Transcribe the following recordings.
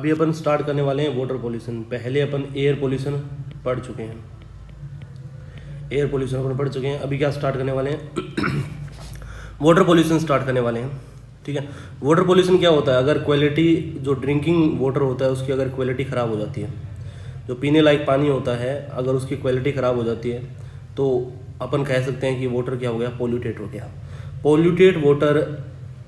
अभी अपन स्टार्ट करने वाले हैं वाटर पोल्यूशन। पहले अपन एयर पोल्यूशन पढ़ चुके हैं, एयर पोल्यूशन अपन पढ़ चुके हैं। अभी क्या स्टार्ट करने वाले हैं वाटर पोल्यूशन स्टार्ट करने वाले हैं। ठीक है, वाटर पोल्यूशन क्या होता है? अगर क्वालिटी जो ड्रिंकिंग वाटर होता है उसकी अगर क्वालिटी ख़राब हो जाती है, जो पीने लायक पानी होता है अगर उसकी क्वालिटी ख़राब हो जाती है तो अपन कह सकते हैं कि वाटर क्या हो गया, पोल्यूटेड हो गया। पोल्यूटेड वाटर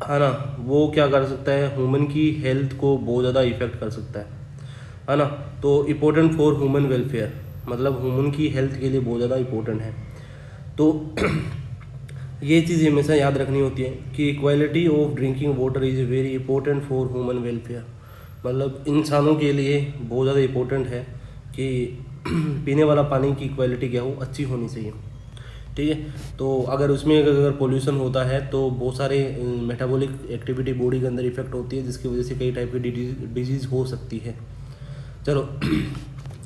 है ना, वो क्या कर सकता है, ह्यूमन की हेल्थ को बहुत ज़्यादा इफेक्ट कर सकता है ना। तो इम्पोर्टेंट फॉर ह्यूमन वेलफेयर, मतलब ह्यूमन की हेल्थ के लिए बहुत ज़्यादा इम्पोर्टेंट है। तो ये चीज़ हमेशा याद रखनी होती है कि quality of drinking water is very important for human welfare, मतलब इंसानों के लिए बहुत ज़्यादा इम्पोर्टेंट है कि पीने वाला पानी की क्वालिटी क्या हो, अच्छी होनी चाहिए। ठीक है, तो अगर उसमें अगर पोल्यूशन होता है तो बहुत सारे मेटाबॉलिक एक्टिविटी बॉडी के अंदर इफेक्ट होती है, जिसकी वजह से कई टाइप की डिजीज़ हो सकती है। चलो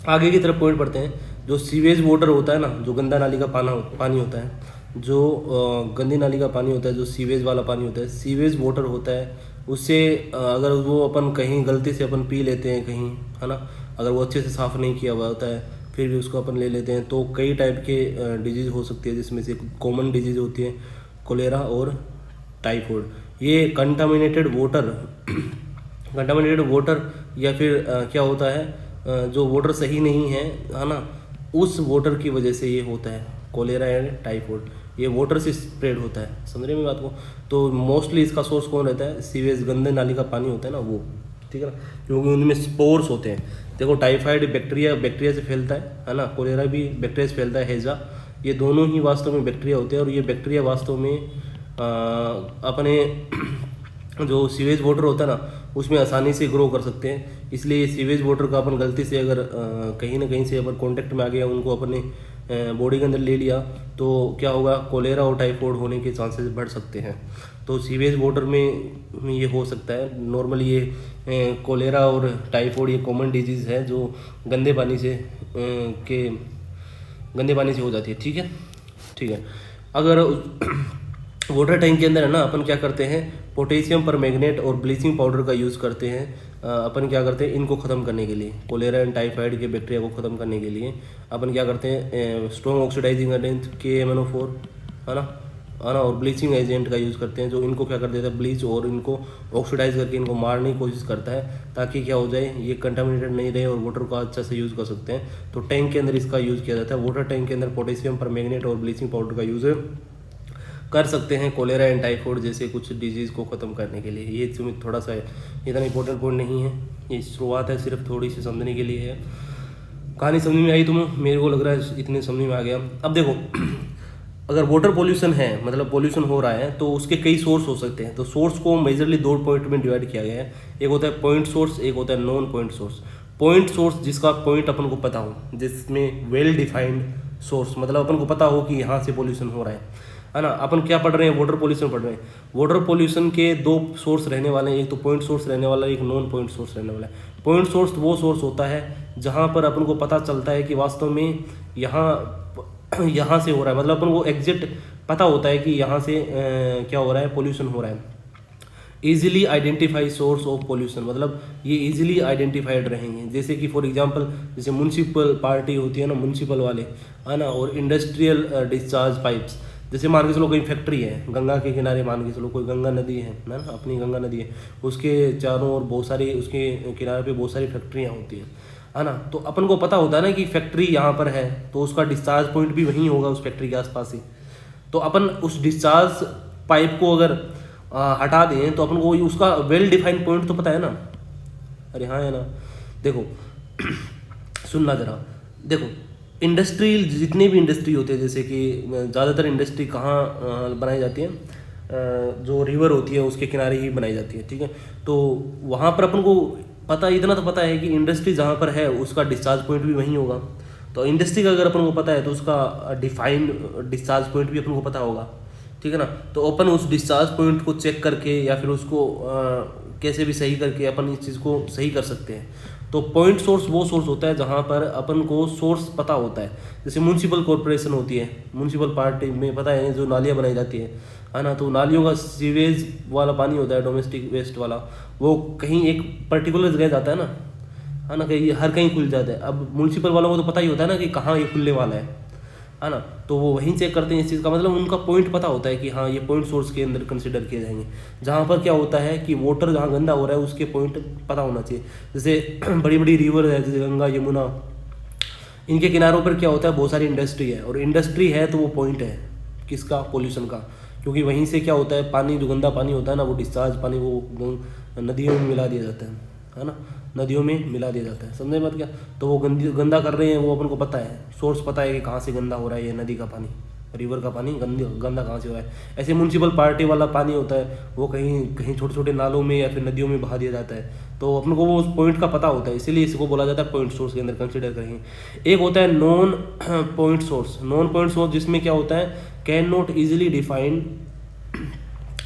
आगे की तरफ पॉइंट पढ़ते हैं। जो सीवेज वाटर होता है ना, जो गंदा नाली का पानी होता है, जो गंदी नाली का पानी होता है, जो सीवेज वाला पानी होता है, सीवेज वाटर होता है, उससे अगर वो अपन कहीं गलती से अपन पी लेते हैं कहीं, है ना, अगर वो अच्छे से साफ़ नहीं किया हुआ होता है फिर भी उसको अपन ले लेते हैं तो कई टाइप के डिजीज़ हो सकती है, जिसमें से कॉमन डिजीज़ होती है कोलेरा और टाइफाइड। ये कंटामिनेटेड वाटर या फिर क्या होता है, जो वाटर सही नहीं है ना, उस वाटर की वजह से ये होता है कोलेरा एंड टाइफाइड। ये वाटर से स्प्रेड होता है, समझ रहे हैं मेरी बात को। तो मोस्टली इसका सोर्स कौन रहता है? सीवेज, गंदे नाली का पानी होता है ना वो, ठीक है ना, क्योंकि उनमें स्पोर्स होते हैं। देखो टाइफाइड बैक्टीरिया से फैलता है ना, कोलेरा भी बैक्टीरिया से फैलता है, हैजा, ये दोनों ही वास्तव में बैक्टीरिया होते हैं। और ये बैक्टीरिया वास्तव में अपने जो सीवेज वाटर होता है ना उसमें आसानी से ग्रो कर सकते हैं। इसलिए सीवेज वाटर का अपन गलती से अगर कहीं ना कहीं से अपन कांटेक्ट में आ गया, उनको अपने बॉडी के अंदर ले लिया तो क्या होगा, कोलेरा और टाइफाइड होने के चांसेस बढ़ सकते हैं। तो सीवेज वाटर में ये हो सकता है। नॉर्मली ये कोलेरा और टाइफाइड ये कॉमन डिजीज़ है जो गंदे पानी से हो जाती है। ठीक है। अगर वाटर टैंक के अंदर है ना, अपन क्या करते हैं, पोटेशियम परमैंगनेट और ब्लीचिंग पाउडर का यूज़ करते हैं। अपन क्या करते हैं, इनको ख़त्म करने के लिए, कोलेरा एंड टाइफाइड के बैक्टीरिया को ख़त्म करने के लिए अपन क्या करते हैं, स्ट्रॉन्ग ऑक्सीडाइजिंग एजेंट KMnO4 है ना, और ब्लीचिंग एजेंट का यूज़ करते हैं, जो इनको क्या कर देता है, ब्लीच और इनको ऑक्सीडाइज करके इनको मारने की कोशिश करता है, ताकि क्या हो जाए, ये कंटामिनेटेड नहीं रहे और वाटर का अच्छा से यूज़ कर सकते हैं। तो टैंक के अंदर इसका यूज़ किया जाता है। वाटर टैंक के अंदर पोटेशियम परमैंगनेट और ब्लीचिंग पाउडर का यूज़ कर सकते हैं कोलेरा एंड टाइफाइड जैसे कुछ डिजीज़ को ख़त्म करने के लिए। ये तुम्हें थोड़ा सा इतना इंपॉर्टेंट पॉइंट नहीं है, ये शुरुआत है, सिर्फ थोड़ी सी समझने के लिए है। कहानी समझ में आई तुम्हें? मेरे को लग रहा है इतने समझ में आ गया। अब देखो अगर वाटर पोल्यूशन है, मतलब पोल्यूशन हो रहा है, तो उसके कई सोर्स हो सकते हैं। तो सोर्स को मेजरली 2 पॉइंट में डिवाइड किया गया है। एक होता है पॉइंट सोर्स, एक होता है non point source. Point source जिसका पॉइंट अपन को पता हो, जिसमें वेल डिफाइंड सोर्स, मतलब अपन को पता हो कि यहाँ से पोल्यूशन हो रहा है ना। अपन क्या पढ़ रहे हैं, वाटर पोल्यूशन पढ़ रहे हैं। वाटर पोल्यूशन के 2 सोर्स रहने वाले हैं, एक तो पॉइंट सोर्स रहने वाला है, एक नॉन पॉइंट सोर्स रहने वाला है। पॉइंट सोर्स वो सोर्स होता है जहाँ पर अपन को पता चलता है कि वास्तव में यहाँ से हो रहा है, मतलब अपन को एग्जैक्ट पता होता है कि यहाँ से क्या हो रहा है, पोल्यूशन हो रहा है। Easily identify source of pollution, मतलब ये ईजिली आइडेंटिफाइड रहेंगे। जैसे कि फॉर एग्जांपल जैसे म्यूनसिपल पार्टी होती है ना, म्यूनसिपल वाले है ना, और इंडस्ट्रियल डिस्चार्ज पाइप्स। जैसे मान के चलो कोई फैक्ट्री है गंगा के किनारे, मान के चलो कोई गंगा नदी है ना, अपनी गंगा नदी है, उसके चारों ओर बहुत सारी, उसके किनारे पे बहुत सारी फैक्ट्रियाँ होती है ना। तो अपन को पता होता है ना कि फैक्ट्री यहाँ पर है, तो उसका डिस्चार्ज पॉइंट भी वहीं होगा, उस फैक्ट्री के आसपास ही। तो अपन उस डिस्चार्ज पाइप को अगर हटा दें तो अपन को उसका वेल डिफाइंड पॉइंट तो पता है ना। अरे हाँ है ना, देखो सुनना जरा, देखो इंडस्ट्री, जितने भी इंडस्ट्री होते हैं, जैसे कि ज़्यादातर इंडस्ट्री कहाँ बनाई जाती है, जो रिवर होती है उसके किनारे ही बनाई जाती है। ठीक है, तो वहाँ पर अपन को पता, इतना तो पता है कि इंडस्ट्री जहाँ पर है उसका डिस्चार्ज पॉइंट भी वहीं होगा। तो इंडस्ट्री का अगर अपन को पता है तो उसका डिफाइंड डिस्चार्ज पॉइंट भी अपन को पता होगा। ठीक है ना, तो अपन उस डिस्चार्ज पॉइंट को चेक करके या फिर उसको कैसे भी सही करके अपन इस चीज़ को सही कर सकते हैं। तो पॉइंट सोर्स वो सोर्स होता है जहाँ पर अपन को सोर्स पता होता है। जैसे म्यूनसिपल कॉरपोरेशन होती है, म्यूनसिपल पार्टी में पता है जो नालियाँ बनाई जाती है ना, तो नालियों का सीवेज वाला पानी होता है, डोमेस्टिक वेस्ट वाला, वो कहीं एक पर्टिकुलर जगह जाता है ना, है ना, कहीं हर कहीं खुल जाता है। अब म्यूनसिपल वालों को तो पता ही होता है ना कि कहाँ ये खुलने वाला है ना, तो वो वहीं चेक करते हैं इस चीज़ का, मतलब उनका पॉइंट पता होता है कि हाँ ये पॉइंट सोर्स के अंदर कंसिडर किए जाएंगे। जहाँ पर क्या होता है कि वाटर जहाँ गंदा हो रहा है उसके पॉइंट पता होना चाहिए। जैसे बड़ी बड़ी रिवर है, जैसे गंगा यमुना, इनके किनारों पर क्या होता है, बहुत सारी इंडस्ट्री है, और इंडस्ट्री है तो वो पॉइंट है किसका, पोल्यूशन का, क्योंकि वहीं से क्या होता है, पानी जो गंदा पानी होता है ना, वो डिस्चार्ज पानी वो नदियों में मिला दिया जाता है ना, नदियों में मिला दिया जाता है, समझे बात क्या। तो वो गंदा कर रहे हैं, वो अपन को पता है, सोर्स पता है कि कहाँ से गंदा हो रहा है, ये नदी का पानी, रिवर का पानी गंदा कहाँ से हो रहा है। ऐसे म्यूनसिपल पार्टी वाला पानी होता है, वो कहीं कहीं छोटे छोटे नालों में या फिर नदियों में बहा दिया जाता है, तो अपन को वो उस पॉइंट का पता होता है, इसीलिए इसको बोला जाता है पॉइंट सोर्स के अंदर कंसिडर करेंगे। एक होता है non point source, non point source जिसमें क्या होता है, can not easily define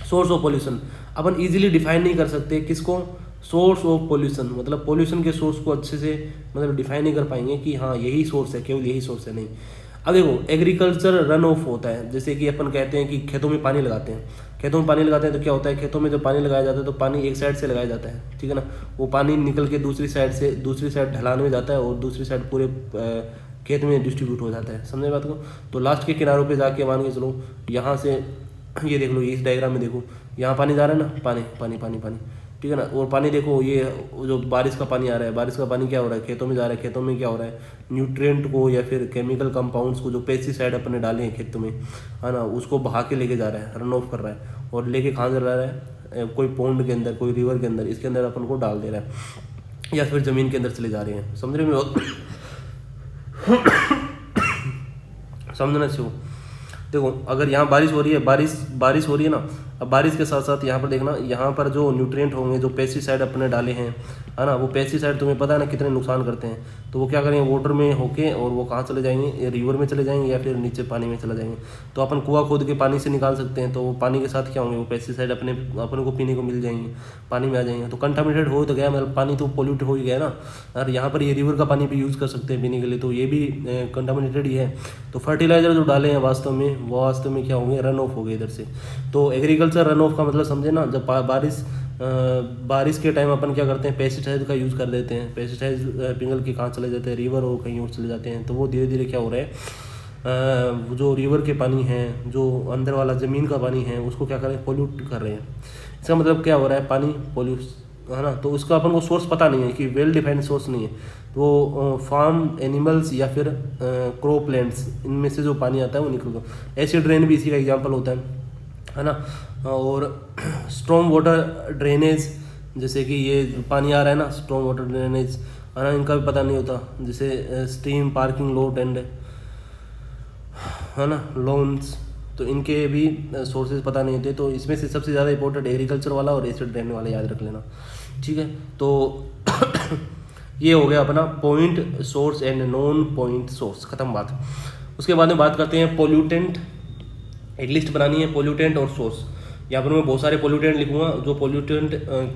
source of pollution. Upon easily define नहीं कर सकते किसको, सोर्स ऑफ पोल्यूशन, मतलब पोल्यूशन के सोर्स को अच्छे से मतलब डिफाइन नहीं कर पाएंगे कि हाँ यही सोर्स है, केवल यही सोर्स है, नहीं। अब देखो एग्रीकल्चर रन ऑफ होता है, जैसे कि अपन कहते हैं कि खेतों में पानी लगाते हैं, खेतों में पानी लगाते हैं तो क्या होता है, खेतों में जब पानी लगाया जाता है तो पानी एक साइड से लगाया जाता है, ठीक है ना, वो पानी निकल के दूसरी साइड ढलान में जाता है और दूसरी साइड पूरे खेत में डिस्ट्रीब्यूट हो जाता है, समझे बात को। तो लास्ट के किनारों पे जाके मान के चलो, यहाँ से ये देख लो, इस डायग्राम में देखो, यहाँ पानी जा रहा है ना, पानी पानी पानी पानी, ठीक है ना, और पानी देखो ये जो बारिश का पानी आ रहा है, बारिश का पानी क्या हो रहा है, खेतों में जा रहा है, खेतों में क्या हो रहा है, न्यूट्रिएंट को या फिर केमिकल कंपाउंड्स को, जो पेस्टिसाइड अपने डाले हैं खेतों में, है ना, उसको बहा के लेके जा रहा है, रन ऑफ कर रहा है, और लेके कहाँ जा रहा है, कोई पॉन्ड के अंदर, कोई रिवर के अंदर, इसके अंदर अपन को डाल दे रहा है, या फिर ज़मीन के अंदर चले जा रहे हैं, समझ रहे में समझना चाहिए। देखो अगर यहाँ बारिश हो रही है, बारिश हो रही है ना, अब बारिश के साथ साथ यहाँ पर देखना, यहाँ पर जो न्यूट्रिएंट होंगे, जो पेस्टिसाइड अपने डाले हैं, है ना, वो पेस्टिसाइड तुम्हें पता है ना कितने नुकसान करते हैं, तो वो क्या करेंगे, वाटर में होके और वो कहाँ चले जाएंगे, रिवर में चले जाएंगे या फिर नीचे पानी में चले जाएंगे। तो अपन कुआं खोद के पानी से निकाल सकते हैं, तो वो पानी के साथ क्या होंगे, वो पेस्टिसाइड अपन को पीने को मिल जाएंगे, पानी में आ जाएंगे, तो कंटामिनेटेड हो तो गया, मतलब पानी तो पोल्यूट हो ही गया ना। और यहाँ पर ये रिवर का पानी भी यूज़ कर सकते हैं पीने के लिए, तो ये भी कंटामिनेटेड ही है। तो फर्टिलाइजर जो डाले हैं वास्तव में क्या होंगे, रन ऑफ हो गए इधर से। तो एग्रीकल्चर रन ऑफ का मतलब समझे ना, जब बारिश के टाइम अपन क्या करते हैं, पेस्टिसाइड का यूज़ कर देते हैं, पेस्टिसाइड पिघल के कहाँ चले जाते हैं, रिवर और कहीं और चले जाते हैं, तो वो धीरे धीरे क्या हो रहा है, जो रिवर के पानी है, जो अंदर वाला ज़मीन का पानी है, उसको क्या कर रहे हैं, पोल्यूट कर रहे हैं। इसका मतलब क्या हो रहा है, पानी पोल्यूट, है ना। तो उसका अपन को सोर्स पता नहीं है, कि वेल डिफाइंड सोर्स नहीं है, तो फार्म एनिमल्स या फिर क्रॉप प्लांट्स, इनमें से जो पानी आता है वो निकल गया। एसिड रेन भी इसी का एग्जांपल होता है ना। और स्टॉर्म वाटर ड्रेनेज, जैसे कि ये पानी आ रहा है ना, स्टॉर्म वाटर ड्रेनेज, है ना, इनका भी पता नहीं होता, जैसे स्ट्रीम पार्किंग लोट एंड, है ना, लोन्स, तो इनके भी सोर्सेज पता नहीं होते। तो इसमें से सबसे ज़्यादा इंपॉर्टेंट एग्रीकल्चर वाला और एसिड रेन वाला, याद रख लेना, ठीक है। तो ये हो गया अपना point source and non point source, खत्म बात। उसके बाद में बात करते हैं पोल्यूटेंट। एक लिस्ट बनानी है, पोल्यूटेंट और सोर्स। यहाँ पर मैं बहुत सारे पोल्यूटेंट लिखूंगा, जो पोल्यूटेंट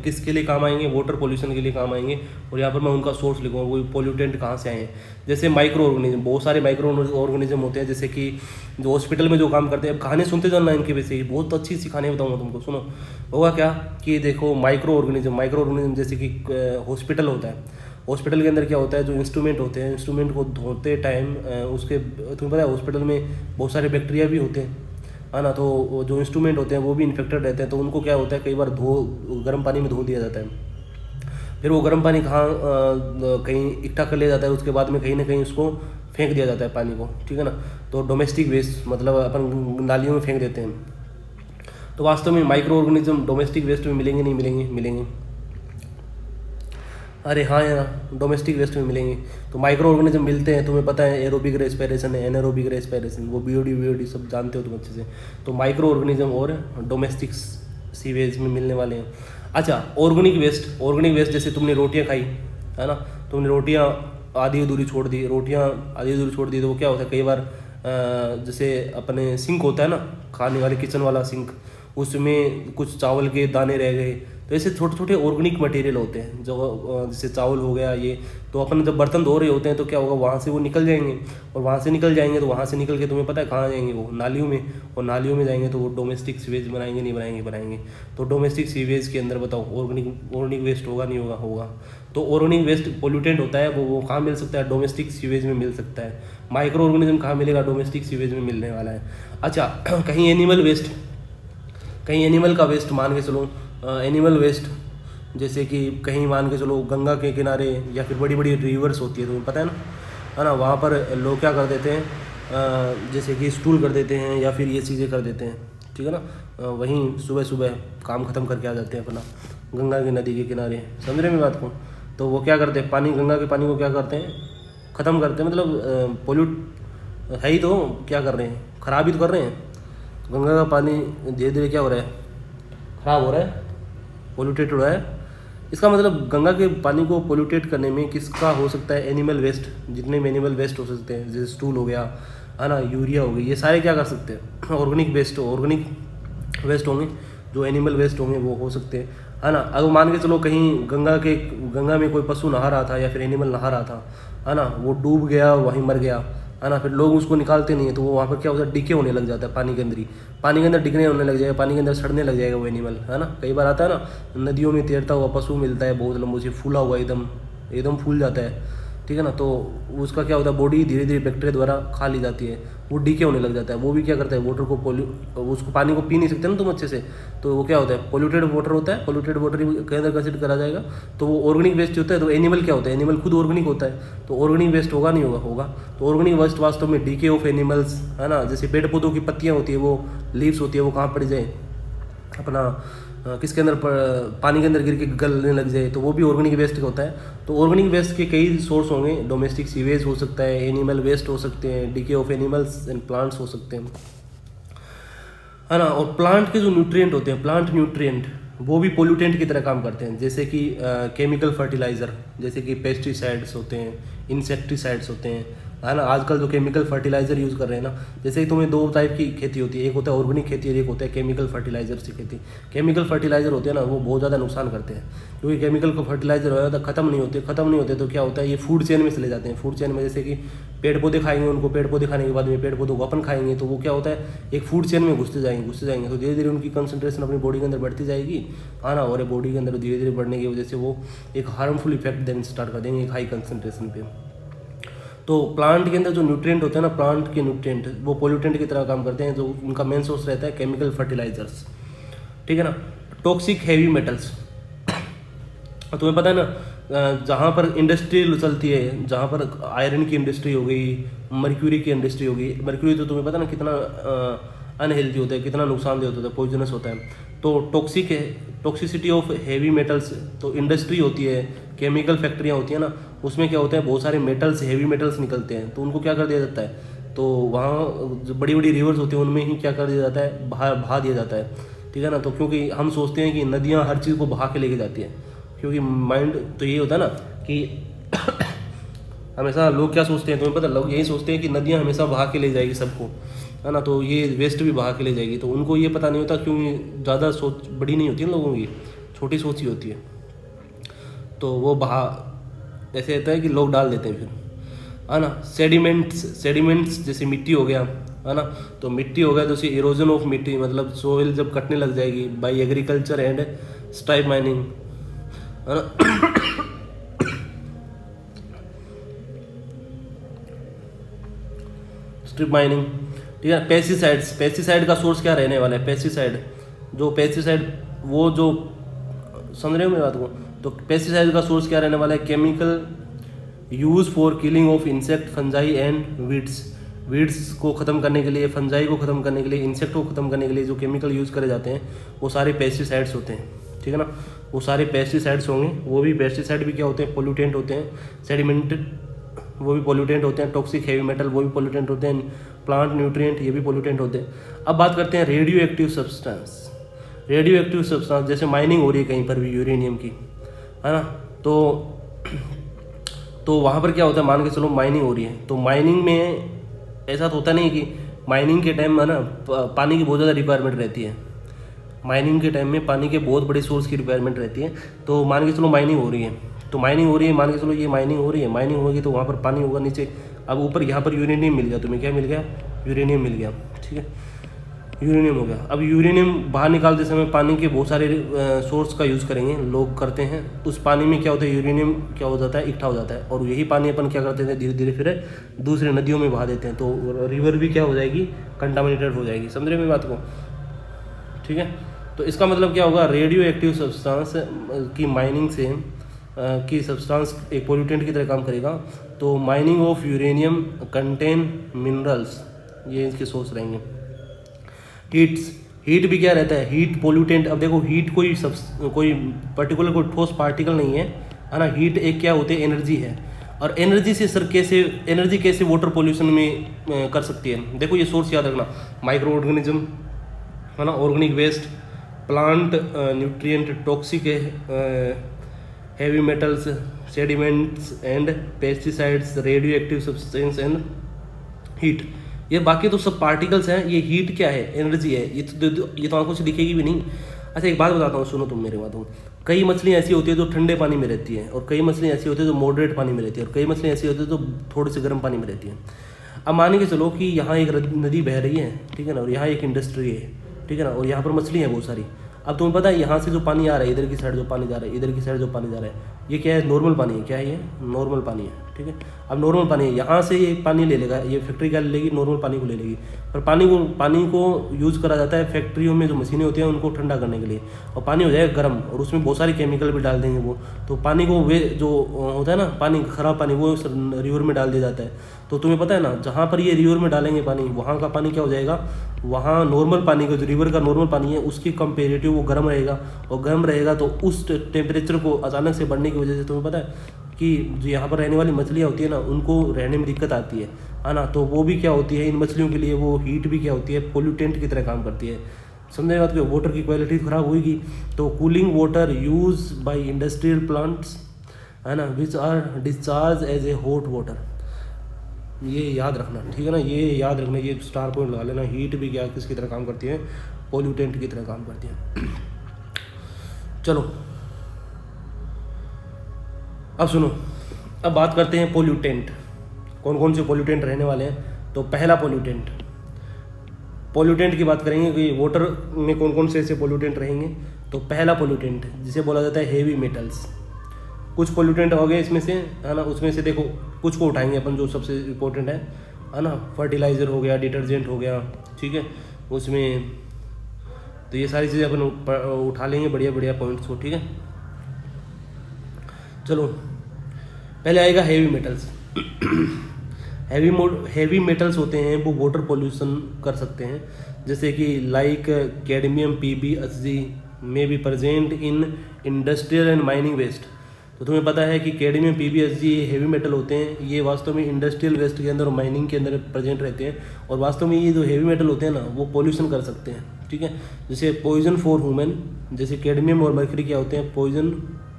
किसके लिए काम आएंगे, वाटर पोल्यूशन के लिए काम आएंगे, और यहाँ पर मैं उनका सोर्स लिखूंगा, वो पोल्यूटेंट कहाँ से आए हैं। जैसे माइक्रो ऑर्गेनिज्म, बहुत सारे माइक्रो ऑर्गेनिज्म होते हैं, जैसे कि जो हॉस्पिटल में जो काम करते हैं। अब कहानी सुनते जाना इनके वैसे ही, बहुत अच्छी सी कहानी बताऊँगा तुमको, सुनो। होगा क्या कि देखो माइक्रो ऑर्गेनिज्म जैसे कि हॉस्पिटल होता है, हॉस्पिटल के अंदर क्या होता है, जो इंस्ट्रूमेंट होते हैं, इंस्ट्रूमेंट को धोते टाइम उसके, तुम्हें पता है हॉस्पिटल में बहुत सारे बैक्टीरिया भी होते हैं, है ना, तो जो इंस्ट्रूमेंट होते हैं वो भी इन्फेक्टेड रहते हैं, तो उनको क्या होता है, कई बार गर्म पानी में धो दिया जाता है। फिर वो गर्म पानी कहाँ कहीं इकट्ठा कर लिया जाता है, उसके बाद में कहीं ना कहीं उसको फेंक दिया जाता है पानी को, ठीक है ना। तो डोमेस्टिक वेस्ट, मतलब अपन नालियों में फेंक देते हैं। तो वास्तव में माइक्रो ऑर्गेनिज्म डोमेस्टिक वेस्ट में मिलेंगे, नहीं मिलेंगे, मिलेंगे। अरे हाँ यार, डोमेस्टिक वेस्ट में मिलेंगे। तो माइक्रो ऑर्गेनिज्म मिलते हैं, तुम्हें पता है एरोबिक रेस्पिरेशन है, एनारोबिक रेस्पिरेशन, वो बीओडी सब जानते हो तुम अच्छे से। तो माइक्रो ऑर्गेनिज्म और डोमेस्टिक सीवेज में मिलने वाले हैं। अच्छा, ऑर्गेनिक वेस्ट जैसे तुमने रोटियां खाई, है ना, तुमने रोटियां आधी अधूरी छोड़ दी, तो वो क्या होता है, कई बार जैसे अपने सिंक होता है ना, खाने वाले किचन वाला सिंक, उसमें कुछ चावल के दाने रह गए, तो ऐसे छोटे छोटे ऑर्गेनिक मटेरियल होते हैं जो जैसे चावल हो गया ये, तो अपन जब बर्तन धो रहे होते हैं तो क्या होगा, वहाँ से वो निकल जाएंगे, और वहाँ से निकल जाएंगे तो वहाँ से निकल के तुम्हें पता है कहाँ जाएंगे, वो नालियों में, और नालियों में जाएंगे तो वो डोमेस्टिक सीवेज बनाएंगे, नहीं बनाएंगे, बनाएंगे। तो डोमेस्टिक सीवेज के अंदर बताओ ऑर्गेनिक वेस्ट होगा, नहीं होगा, होगा। तो ऑर्गेनिक वेस्ट पोल्यूटेंट होता है, वो कहाँ मिल सकता है, डोमेस्टिक सीवेज में मिल सकता है। माइक्रो ऑर्गेनिज्म कहाँ मिलेगा, डोमेस्टिक सीवेज में मिलने वाला है। अच्छा कहीं एनिमल वेस्ट, कहीं एनिमल का वेस्ट मान के चलो, एनिमल वेस्ट जैसे कि कहीं मान के चलो गंगा के किनारे या फिर बड़ी बड़ी रिवर्स होती है, तुम्हें पता है ना, वहाँ पर लोग क्या कर देते हैं, जैसे कि स्टूल कर देते हैं या फिर ये चीज़ें कर देते हैं, ठीक है ना। वहीं सुबह सुबह काम ख़त्म करके आ जाते हैं अपना गंगा की नदी के किनारे, समझ रहे मेरी बात को। तो वो क्या करते हैं, पानी, गंगा के पानी को क्या करते हैं, ख़त्म करते हैं, मतलब पोल्यूट है ही, तो क्या कर रहे हैं, ख़राब ही तो कर रहे हैं। गंगा का पानी धीरे धीरे क्या हो रहा है, ख़राब हो रहा है, पोल्यूटेड हो रहा है। इसका मतलब गंगा के पानी को पोल्यूटेट करने में किसका हो सकता है, एनिमल वेस्ट, जितने भी एनिमल वेस्ट हो सकते हैं, जैसे स्टूल हो गया, है ना, यूरिया हो गई, ये सारे क्या कर सकते हैं, ऑर्गेनिक वेस्ट होंगे, जो एनिमल वेस्ट होंगे वो हो सकते हैं, है ना। अगर मान के चलो कहीं गंगा में कोई पशु नहा रहा था या फिर एनिमल नहा रहा था, है ना, वो डूब गया, वहीं मर गया, है ना, फिर लोग उसको निकालते नहीं है, तो वो वहाँ पर क्या होता है, डिके होने लग जाता है पानी के अंदर ही, पानी के अंदर डिकने होने लग जाएगा, पानी के अंदर सड़ने लग जाएगा वो एनिमल, है ना। कई बार आता है ना, नदियों में तैरता हुआ पशु मिलता है, बहुत लंबू से फूला हुआ, एकदम फूल जाता है, ठीक है ना। तो उसका क्या होता है, बॉडी धीरे धीरे बैक्टीरिया द्वारा खा ली जाती है, वो डीके होने लग जाता है। वो भी क्या करता है, वाटर को उसको पानी को पी नहीं सकते ना तुम अच्छे से, तो वो क्या होता है, पोल्यूटेड वाटर होता है, पोल्यूटेड वाटर के अंदर कंसिडर करा जाएगा, तो वो ऑर्गेनिक वेस्ट होता है। तो एनिमल क्या होता है, एनिमल खुद ऑर्गेनिक होता है, तो ऑर्गेनिक वेस्ट होगा, नहीं होगा, होगा। तो ऑर्गेनिक वेस्ट वास्तव में डीके ऑफ एनिमल्स, है ना, जैसे पेड़ पौधों की पत्तियाँ होती है, वो लीव्स होती है, वो कहाँ पड़ जाए, अपना किसके अंदर, पानी के अंदर गिर के गलने लग जाए, तो वो भी ऑर्गेनिक वेस्ट होता है। तो ऑर्गेनिक वेस्ट के कई सोर्स होंगे, डोमेस्टिक सीवेज हो सकता है, एनिमल वेस्ट हो सकते हैं, DK of animals and plants हो सकते हैं, है ना। और प्लांट के जो न्यूट्रिएंट होते हैं, प्लांट न्यूट्रिएंट, वो भी पोल्यूटेंट की तरह काम करते हैं, जैसे कि केमिकल फर्टिलाइज़र, जैसे कि पेस्टिसाइड्स होते हैं, इंसेक्टिसाइड्स होते हैं, है ना। आजकल जो केमिकल फर्टिलाइज़र यूज़ कर रहे हैं ना, जैसे कि तुम्हें दो टाइप की खेती होती है, एक होता है ऑर्गेनिक खेती और एक होता है केमिकल फर्टिलाइज़र से खेती। केमिकल फर्टिलाइज़र होते हैं ना, वो बहुत ज़्यादा नुकसान करते हैं, क्योंकि केमिकल को फर्टिलाइज़र हो जाता है, ख़त्म नहीं होते, तो क्या होता है, ये फूड चेन में चले जाते हैं। फूड चेन में जैसे कि पेड़ पौधे खाएंगे, उनको पेड़ पौधे खाने के बाद में पेड़ पौधों को अपन खाएंगे, तो वो क्या होता है, एक फूड चेन में घुसते जाएंगे, तो धीरे धीरे उनकी कंसंट्रेशन अपनी बॉडी के अंदर बढ़ती जाएगी, है ना। और बॉडी के अंदर धीरे धीरे बढ़ने की वजह से वो एक हार्मफुल इफेक्ट देना स्टार्ट कर देंगे एक हाई कंसंट्रेशन पे। तो प्लांट के अंदर जो न्यूट्रिएंट होते हैं ना, प्लांट के न्यूट्रिएंट, वो पोल्यूटेंट की तरह काम करते हैं, जो उनका मेन सोर्स रहता है केमिकल फर्टिलाइजर्स, ठीक है ना। टॉक्सिक हैवी मेटल्स, तुम्हें पता है ना, जहाँ पर इंडस्ट्री चलती है, जहाँ पर आयरन की इंडस्ट्री हो गई, मर्क्यूरी की इंडस्ट्री हो गई, मर्क्यूरी तो तुम्हें पता है ना कितना अनहेल्दी होता है, कितना नुकसानदेह होता है, पॉइजनस होता है। तो टॉक्सिसिटी ऑफ हैवी मेटल्स, तो इंडस्ट्री होती है, केमिकल फैक्ट्रियाँ होती हैं ना, उसमें क्या होता है, बहुत सारे मेटल्स, हैवी मेटल्स निकलते हैं, तो उनको क्या कर दिया जाता है, तो वहाँ जो बड़ी बड़ी रिवर्स होती हैं उनमें ही क्या कर दिया जाता है, बहा दिया जाता है, ठीक है ना। तो क्योंकि हम सोचते हैं कि नदियाँ हर चीज़ को बहा के लेके जाती हैं, क्योंकि माइंड तो यही होता है ना कि हमेशा लोग क्या सोचते हैं, तुम्हें पता, लोग यही सोचते हैं कि नदियाँ हमेशा बहा के ले जाएगी सबको, है ना, तो ये वेस्ट भी बहा के ले जाएगी। तो उनको ये पता नहीं होता, क्योंकि ज़्यादा सोच बड़ी नहीं होती है लोगों की, छोटी सोच ही होती है, तो वो बहा ऐसे होता है कि लोग डाल देते हैं फिर, है ना। सेडिमेंट्स जैसे मिट्टी हो गया, है ना, तो मिट्टी हो गया, तो उसी इरोजन ऑफ मिट्टी, मतलब सोइल जब कटने लग जाएगी by agriculture and stripe mining, है ना। स्ट्रिप माइनिंग, ठीक है। पेस्टिसाइड का सोर्स क्या रहने वाला है, पेस्टिसाइड वो जो, समझ रहे हो मेरी बात को, तो पेस्टिसाइड का सोर्स क्या रहने वाला है, chemical use for killing of insect, fungi and weeds को ख़त्म करने के लिए, फंजाई को ख़त्म करने के लिए, इंसेक्ट को ख़त्म करने के लिए जो केमिकल यूज़ करे जाते हैं, वो सारे पेस्टिसाइड्स होते हैं, ठीक है ना। वो सारे पेस्टिसाइड्स होंगे, वो भी पेस्टिसाइड भी क्या होते हैं, पोल्यूटेंट होते हैं। सेडिमेंटेड, वो भी पोल्यूटेंट होते हैं। टॉक्सिक हैवी मेटल, वो भी पोल्यूटेंट होते हैं। प्लांट न्यूट्रिएंट, ये भी पोल्यूटेंट होते हैं। अब बात करते हैं रेडियो एक्टिव सब्सटेंस। जैसे माइनिंग हो रही है कहीं पर भी यूरेनियम की, है ना, तो वहाँ पर क्या होता है, मान के चलो माइनिंग हो रही है, तो माइनिंग में ऐसा तो होता नहीं कि माइनिंग के टाइम में ना पानी की बहुत ज़्यादा रिक्वायरमेंट रहती है। माइनिंग के टाइम में पानी के बहुत बड़े सोर्स की रिक्वायरमेंट रहती है। तो मान के चलो माइनिंग हो रही है, तो माइनिंग हो रही है, मान के चलो ये माइनिंग हो रही है, माइनिंग होगी तो वहाँ पर पानी होगा नीचे। अब ऊपर यहाँ पर यूरेनियम मिल गया तुम्हें, क्या मिल गया? यूरेनियम मिल गया, ठीक है, यूरेनियम हो गया। अब यूरेनियम बाहर निकालते समय पानी के बहुत सारे सोर्स का यूज़ करेंगे, लोग करते हैं। उस पानी में क्या होता है, यूरेनियम क्या हो जाता है, इकट्ठा हो जाता है, और यही पानी अपन क्या करते हैं, धीरे धीरे फिर दूसरे नदियों में बहा देते हैं, तो रिवर भी क्या हो जाएगी, कंटामिनेटेड हो जाएगी। समझ रहे मेरी बात को? ठीक है, तो इसका मतलब क्या होगा, रेडियो एक्टिव सब्सटेंस की माइनिंग से की सब्सटेंस एक पोल्यूटेंट की तरह काम करेगा। तो mining of uranium contain minerals, ये इसके सोर्स रहेंगे। हीट भी क्या रहता है, हीट पोल्यूटेंट। अब देखो हीट कोई पर्टिकुलर कोई ठोस पार्टिकल नहीं है ना। हीट एक क्या होती है, एनर्जी है। और एनर्जी से सर कैसे वाटर पोल्यूशन में कर सकती है। देखो ये सोर्स याद रखना, माइक्रो ऑर्गेनिज्म है ना, organic waste, plant nutrient, toxic heavy metals, sediments and pesticides, radioactive substance and heat. ये बाकी तो सब पार्टिकल्स हैं, ये हीट क्या है, एनर्जी है। ये तो आंखों से दिखेगी भी नहीं। अच्छा एक बात बताता हूँ, सुनो तुम मेरी बातों। कई मछलियाँ ऐसी होती है जो ठंडे पानी में रहती है, और कई मछलियाँ ऐसी होती है जो मॉडरेट पानी में रहती है, और कई मछलियाँ ऐसी होती है जो थोड़े से गर्म पानी में रहती है। अब मान के चलो कि यहाँ एक नदी बह रही है, ठीक है ना, और यहाँ एक इंडस्ट्री है, ठीक है ना, और यहाँ पर मछली है बहुत सारी। अब तुम्हें पता है यहाँ से जो पानी आ रहा है, इधर की साइड जो पानी जा रहा है, इधर की साइड जो पानी जा रहा है, ये क्या है, नॉर्मल पानी है। क्या है ये, नॉर्मल पानी है, ठीक है। अब नॉर्मल पानी है, यहाँ से ये पानी ले लेगा, ये फैक्ट्री क्या ले लेगी, नॉर्मल पानी को ले लेगी। पर पानी को यूज़ करा जाता है फैक्ट्रियों में, जो मशीनें होती हैं उनको ठंडा करने के लिए, और पानी हो जाएगा गर्म, और उसमें बहुत सारे केमिकल भी डाल देंगे वो, तो पानी को वे जो होता है ना, पानी ख़राब पानी, वो रिवर में डाल दिया जाता है। तो तुम्हें पता है ना, जहाँ पर ये रिवर में डालेंगे पानी, वहाँ का पानी क्या हो जाएगा, वहाँ नॉर्मल पानी का, जो रिवर का नॉर्मल पानी है उसकी कंपेरेटिव वो गर्म रहेगा, और गर्म रहेगा तो उस टेम्परेचर को अचानक से बढ़ने की वजह से तुम्हें पता है कि जो यहाँ पर रहने वाली मछलियाँ होती है ना, उनको रहने में दिक्कत आती है ना। तो वो भी क्या होती है, इन मछलियों के लिए वो हीट भी क्या होती है, पोल्यूटेंट की तरह काम करती है। समझे बात, कि वाटर की क्वालिटी ख़राब होगी। तो cooling water use by industrial plants है ना, which are discharge as a hot water, ये याद रखना, ठीक है ना, ये याद रखना, ये स्टार पॉइंट लगा लेना। हीट भी क्या किसकी तरह काम करती है, पोल्यूटेंट की तरह काम करती है। चलो अब सुनो, अब बात करते हैं पोल्यूटेंट, कौन कौन से पोल्यूटेंट रहने वाले हैं। तो पहला पोल्यूटेंट की बात करेंगे कि वाटर में कौन कौन से ऐसे पोल्यूटेंट रहेंगे। तो पहला पोल्यूटेंट जिसे बोला जाता है हेवी मेटल्स। कुछ पोल्यूटेंट हो गए इसमें से, है ना, उसमें से देखो कुछ को उठाएंगे अपन, जो सबसे इम्पोर्टेंट है ना, फर्टिलाइज़र हो गया, डिटर्जेंट हो गया, ठीक है, उसमें तो ये सारी चीज़ें अपन उठा लेंगे, बढ़िया बढ़िया पॉइंट्स को, ठीक है। चलो पहले आएगा हेवी मेटल्स। हेवी मेटल्स होते हैं वो वाटर पोल्यूशन कर सकते हैं, जैसे कि like cadmium PbHg may be present in industrial and mining waste. तो तुम्हें पता है कि कैडमियम PbHg हेवी मेटल होते हैं, ये वास्तव में इंडस्ट्रियल वेस्ट के अंदर और माइनिंग के अंदर प्रेजेंट रहते हैं, और वास्तव में ये जो हेवी मेटल होते हैं ना, वो पोल्यूशन कर सकते हैं, ठीक है। जैसे पॉइजन फॉर ह्यूमन, जैसे कैडमियम और मर्करी क्या होते हैं, पॉइजन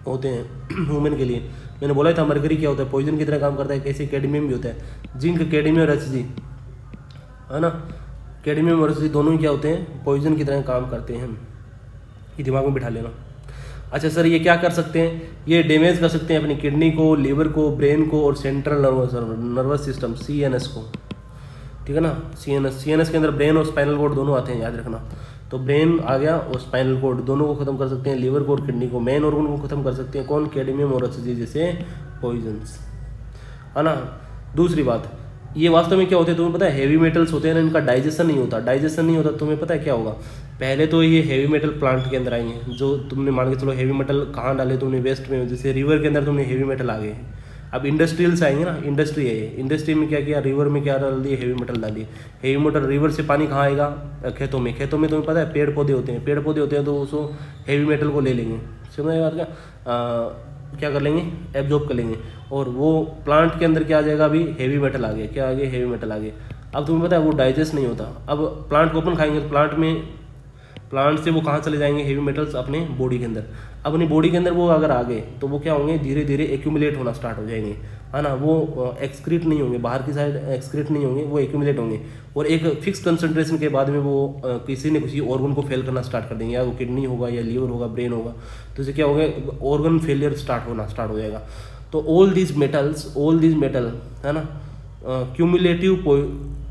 होते हैं ह्यूमन के लिए। मैंने बोला था मर्करी क्या होता है, पॉइजन की तरह काम करता है, कैसे कैडमियम भी होता है। जिंक, कैडमियम और Hg, है ना, कैडमियम और Hg दोनों ही क्या होते हैं, पॉइजन की तरह काम करते हैं। ये दिमाग में बिठा लेना। अच्छा सर, ये क्या कर सकते हैं, ये डैमेज कर सकते हैं अपनी किडनी को, लीवर को, ब्रेन को, और सेंट्रल नर्वस सिस्टम CNS को, ठीक है ना। CNS के अंदर ब्रेन और स्पाइनल कॉर्ड दोनों आते हैं, याद रखना। तो ब्रेन आ गया और स्पाइनल कॉर्ड, दोनों को खत्म कर सकते हैं, लीवर को और किडनी को, मेन ऑर्गन को खत्म कर सकते हैं, कौन, कैडमियम और Hg जैसे पॉइजन्स, है ना। दूसरी बात, ये वास्तव में क्या होते हैं तुम्हें पता है, हेवी मेटल्स होते हैं ना, इनका डाइजेशन नहीं होता। तुम्हें पता है क्या होगा, पहले तो ये हेवी मेटल प्लांट के अंदर आएंगे, जो तुमने मान के चलो हेवी मेटल कहाँ डाले तुमने, वेस्ट में, जैसे रिवर के अंदर तुमने हेवी मेटल आ गए हैं। अब इंडस्ट्रियल से आएंगे ना, इंडस्ट्री है ये, इंडस्ट्री में क्या किया, रिवर में क्या डाल दिए, हेवी मेटल डाल दिए। हेवी मेटल रिवर से पानी कहाँ आएगा, खेतों में तुम्हें पता है पेड़ पौधे होते हैं, तो उसको हेवी मेटल को ले लेंगे, समझ बात क्या कर लेंगे, एब्जॉर्ब कर लेंगे, और वो प्लांट के अंदर क्या आ जाएगा, अभी हेवी मेटल आ गया, क्या आ गया, हेवी मेटल आ गया। अब तुम्हें पता है वो डाइजेस्ट नहीं होता। अब प्लांट को अपन खाएंगे, तो प्लांट में प्लांट से वो कहाँ चले जाएंगे हेवी मेटल्स, अपने बॉडी के अंदर। अपनी बॉडी के अंदर वो अगर आ गए तो वो क्या होंगे, धीरे धीरे एक्यूमुलेट होना स्टार्ट हो जाएंगे, है ना। वो एक्सक्रीट नहीं होंगे, बाहर की साइड एक्सक्रीट नहीं होंगे, वो एक्यूमुलेट होंगे और एक फिक्स कंसंट्रेशन के बाद में वो किसी न किसी ऑर्गन को फेल करना स्टार्ट कर देंगे, या वो किडनी होगा या लीवर होगा, ब्रेन होगा, तो इससे क्या होगा, ऑर्गन फेलियर स्टार्ट हो जाएगा। तो ऑल दीज मेटल, है ना, क्यूमुलेटिव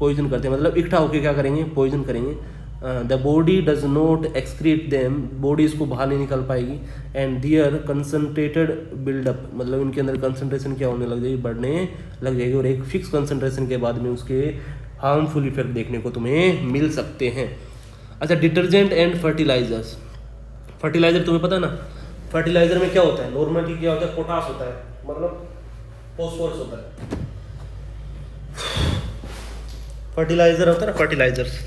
पॉइजन करते हैं, मतलब इकट्ठा होकर क्या करेंगे, पॉइजन करेंगे। The body does not excrete them, body इसको बाहर नहीं निकल पाएगी। एंड दियर कंसनट्रेटेड बिल्डअप, मतलब इनके अंदर कंसनट्रेशन क्या होने लग जाएगी, बढ़ने लग जाएगी, और एक फिक्स कंसनट्रेशन के बाद में उसके हार्मफुल इफेक्ट देखने को तुम्हें मिल सकते हैं। अच्छा, डिटर्जेंट एंड फर्टिलाइजर्स। फर्टिलाइजर तुम्हें पता है ना, फर्टिलाइजर में क्या होता है, नॉर्मली क्या होता है, पोटास होता है, मतलब फॉस्फोरस होता है। फर्टिलाइजर होता है ना, फर्टिलाइजर्स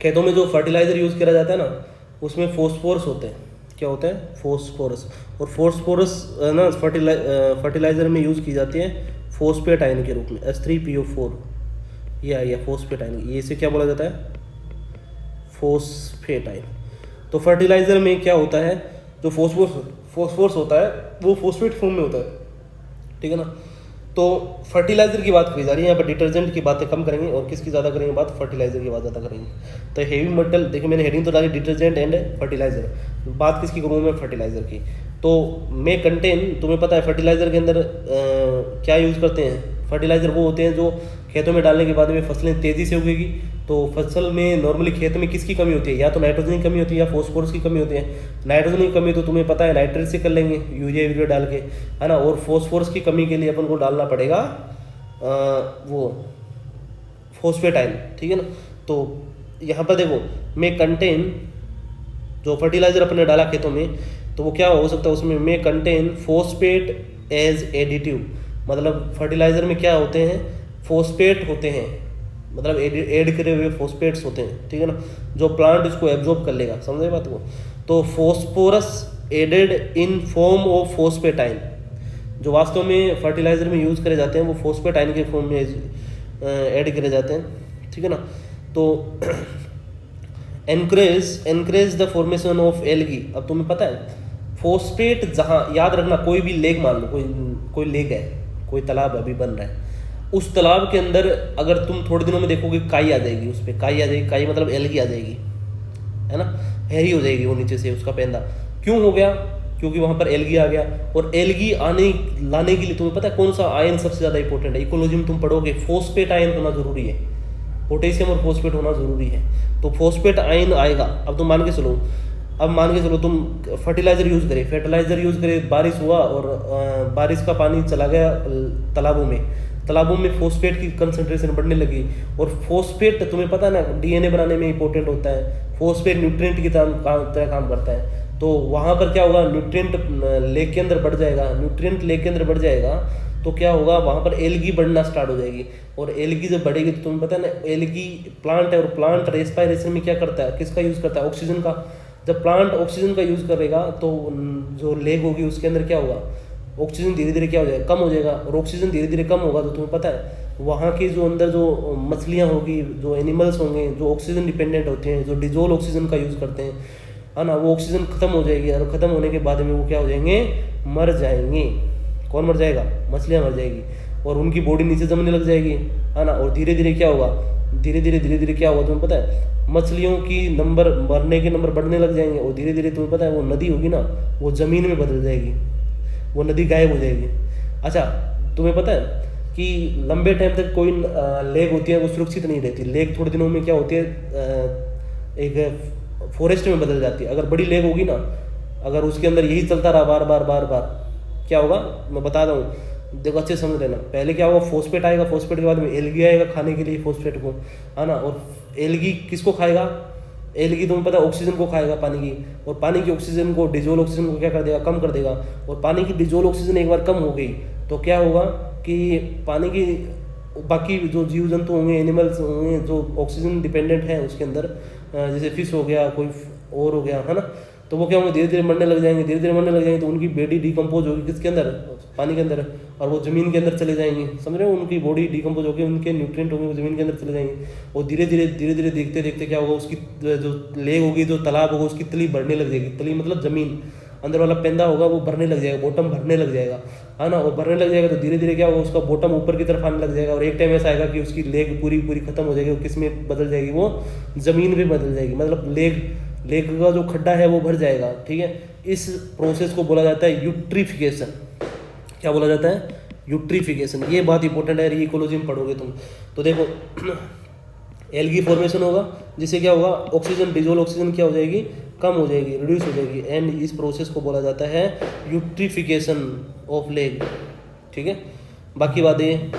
खेतों में जो फर्टिलाइजर यूज़ किया जाता है ना, उसमें फॉस्फोरस होते हैं। क्या होता है, फॉस्फोरस। और फॉस्फोरस ना फर्टिलाइजर में यूज़ की जाती है फॉस्फेट आयन के रूप में, H3PO4, या फॉस्फेट आयन, ये इसे क्या बोला जाता है, फॉस्फेट आयन। तो फर्टिलाइजर में क्या होता है, जो फॉस्फोरस होता है वो फॉस्फेट फॉर्म में होता है, ठीक है ना। तो फर्टिलाइजर की बात करी जा रही है यहाँ पर, डिटर्जेंट की बातें कम करेंगे और किसकी ज़्यादा करेंगे बात, फर्टिलाइजर की बात ज़्यादा करेंगे। तो हेवी मेटल, देखिए मैंने हेडिंग तो डाली डिटर्जेंट एंड फर्टिलाइजर, बात किसकी करूँ मैं, फर्टिलाइजर की। तो मैं कंटेन, तुम्हें पता है फर्टिलाइजर के अंदर क्या यूज़ करते हैं, फर्टिलाइजर वो होते हैं जो खेतों में डालने के बाद में फसलें तेज़ी से उगेगी। तो फसल में नॉर्मली खेत में किसकी कमी होती है, या तो नाइट्रोजन की कमी होती है या फॉस्फोरस की कमी होती है। नाइट्रोजन की कमी तो तुम्हें पता है नाइट्रेट से कर लेंगे, यूरिया डाल के, है ना। और फॉस्फोरस की कमी के लिए अपन को डालना पड़ेगा वो फॉस्फेट आयन, ठीक है ना। तो यहाँ पर देखो, मैं कंटेन, जो फर्टिलाइजर अपने डाला खेतों में, तो वो क्या हो सकता है उसमें, मैं कंटेन फॉस्फेट एज एडिटिव, मतलब फर्टिलाइजर में क्या होते हैं, फॉस्फेट होते हैं, मतलब ऐड करे हुए फॉस्फेट्स होते हैं, ठीक है ना, जो प्लांट इसको एब्जॉर्ब कर लेगा, समझे बात को। तो phosphorus added in form of phosphate ion, जो वास्तव में फर्टिलाइजर में यूज़ करे जाते हैं वो फॉस्फेट आयन के फॉर्म में ऐड करे जाते हैं, ठीक है ना। तो encourage the formation of algae. अब तुम्हें पता है फॉस्फेट, जहाँ याद रखना, कोई भी लेक मान लो, कोई लेक है, कोई तालाब अभी बन रहा है, उस तालाब के अंदर अगर तुम थोड़े दिनों में देखोगे काई आ जाएगी, उस पर काई आ जाएगी, काई मतलब एल्गी आ जाएगी, है ना, हरी हो जाएगी वो नीचे से उसका पैदा। क्यों हो गया, क्योंकि वहाँ पर एल्गी आ गया। और एल्गी लाने के लिए तुम्हें पता है कौन सा आयन सबसे ज़्यादा इंपॉर्टेंट है, इकोलॉजी में तुम पढ़ोगे, फॉस्फेट आयन होना जरूरी है, पोटेशियम और फॉस्फेट होना जरूरी है। तो फॉस्फेट आयन आएगा। अब तुम मान के चलो तुम फर्टिलाइजर यूज़ करे, बारिश हुआ और बारिश का पानी चला गया तालाबों में फॉस्फेट की कंसंट्रेशन बढ़ने लगी। और फॉस्फेट तुम्हें पता है ना, डीएनए बनाने में इंपॉर्टेंट होता है, फॉस्फेट न्यूट्रिएंट की तरह काम करता है। तो वहाँ पर क्या होगा, न्यूट्रिएंट लेक के अंदर बढ़ जाएगा, तो क्या होगा, वहाँ पर एल्गी बढ़ना स्टार्ट हो जाएगी। और एल्गी जब बढ़ेगी तो तुम्हें पता है ना, एल्गी प्लांट है, और प्लांट रेस्पिरेशन में क्या करता है, किसका यूज़ करता है, ऑक्सीजन का। जब प्लांट ऑक्सीजन का यूज़ करेगा तो जो लेक होगी उसके अंदर क्या होगा, ऑक्सीजन धीरे धीरे क्या हो जाएगा, कम हो जाएगा। और ऑक्सीजन धीरे धीरे कम होगा तो तुम्हें पता है वहाँ की जो अंदर जो मछलियाँ होगी, जो एनिमल्स होंगे, जो ऑक्सीजन डिपेंडेंट होते हैं, जो डिजोल ऑक्सीजन का यूज़ करते हैं, है ना, वो ऑक्सीजन खत्म हो जाएगी। और ख़त्म होने के बाद में वो क्या हो जाएंगे, मर जाएंगे। कौन मर जाएगा, मछलियाँ मर जाएगी, और उनकी बॉडी नीचे जमने लग जाएगी, है ना। और धीरे धीरे क्या होगा, धीरे धीरे क्या होगा तुम्हें पता है, मछलियों की मरने के नंबर बढ़ने लग जाएंगे। और धीरे धीरे तुम्हें पता है वो नदी होगी ना, वो ज़मीन में बदल जाएगी, वो नदी गायब हो जाएगी। अच्छा, तुम्हें पता है कि लंबे टाइम तक कोई लेक होती है वो सुरक्षित नहीं रहती। लेक थोड़े दिनों में क्या होती है, एक फॉरेस्ट में बदल जाती है। अगर बड़ी लेक होगी ना, अगर उसके अंदर यही चलता रहा बार बार क्या होगा, मैं बता रहा हूँ, देखो अच्छे समझ लेना। पहले क्या होगा, फॉस्फेट आएगा, फॉस्फेट के बाद में एल्गी आएगा खाने के लिए फॉस्फेट को, है ना। और एल्गी किसको खाएगा, एल्गी तुम्हें पता है ऑक्सीजन को खाएगा, पानी की। और पानी की ऑक्सीजन को, डिजोल ऑक्सीजन को क्या कर देगा, कम कर देगा। और पानी की डिजोल ऑक्सीजन एक बार कम हो गई तो क्या होगा कि पानी की बाकी जो जीव जंतु होंगे, एनिमल्स होंगे जो ऑक्सीजन डिपेंडेंट हैं उसके अंदर, जैसे फिश हो गया, कोई और हो गया, है ना, तो वो क्या होंगे, धीरे धीरे मरने लग जाएंगे, धीरे धीरे मरने लग जाएंगे, तो उनकी बॉडी डिकम्पोज होगी किसके अंदर, पानी के अंदर, और वो ज़मीन के अंदर चले जाएंगे, समझ रहे हो, उनकी बॉडी डिकम्पोज होगी, उनके न्यूट्रिएंट होंगे वो ज़मीन के अंदर चले जाएंगे, और धीरे धीरे देखते देखते क्या होगा, उसकी जो लेक होगी, जो तालाब होगा, उसकी तली बढ़ने लग जाएगी, तली मतलब ज़मीन, अंदर वाला पेंदा होगा वो भरने लग जाएगा, बॉटम भरने लग जाएगा, है ना, और भरने लग जाएगा तो धीरे धीरे क्या होगा, उसका बॉटम ऊपर की तरफ आने लग जाएगा, और एक टाइम ऐसा आएगा कि उसकी लेग पूरी पूरी खत्म हो जाएगी, वो किस में बदल जाएगी, वो ज़मीन में बदल जाएगी, मतलब लेग का जो खड्डा है वो भर जाएगा, ठीक है। इस प्रोसेस को बोला जाता है यूट्रिफिकेशन। क्या बोला जाता है, यूट्रिफिकेशन। ये बात इंपॉर्टेंट है, इकोलॉजी में पढ़ोगे तुम। तो देखो एल्गी फॉर्मेशन होगा, जिससे क्या होगा, ऑक्सीजन डिजोल्व ऑक्सीजन क्या हो जाएगी, कम हो जाएगी, रिड्यूस हो जाएगी, एंड इस प्रोसेस को बोला जाता है यूट्रिफिकेशन ऑफ लेग, ठीक है। बाकी बातें